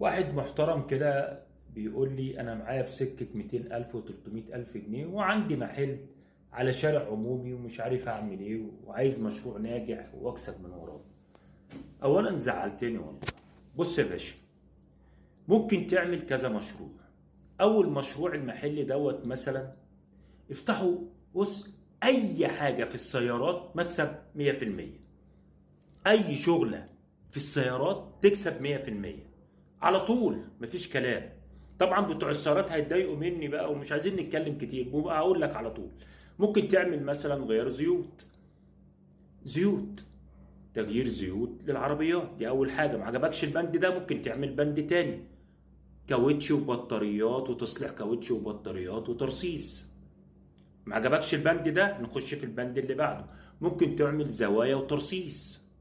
واحد محترم كده بيقول لي أنا معايا في سكة 200,000 و300,000 جنيه وعندي محل على شارع عمومي ومش عارف أعمل إيه وعايز مشروع ناجح وأكسب من وراه. أولا زعلتني والله. بص يا باشا، ممكن تعمل كذا مشروع. أول مشروع المحل دوت مثلا افتحوا. بص، أي حاجة في السيارات مكسب 100%. أي شغلة في السيارات تكسب 100% على طول، مفيش كلام. طبعا بتوع السيارات هيتضايقوا مني بقى ومش عايزين نتكلم كتير، ببقى اقول لك على طول. ممكن تعمل مثلا غيار زيوت، تغيير زيوت للعربيات. دي اول حاجه. ما عجبكش البند ده ممكن تعمل بند تاني، كاوتش وبطاريات وتصليح كاوتش وبطاريات وترصيص. ما عجبكش البند ده نخش في البند اللي بعده. ممكن تعمل زوايا وترصيص.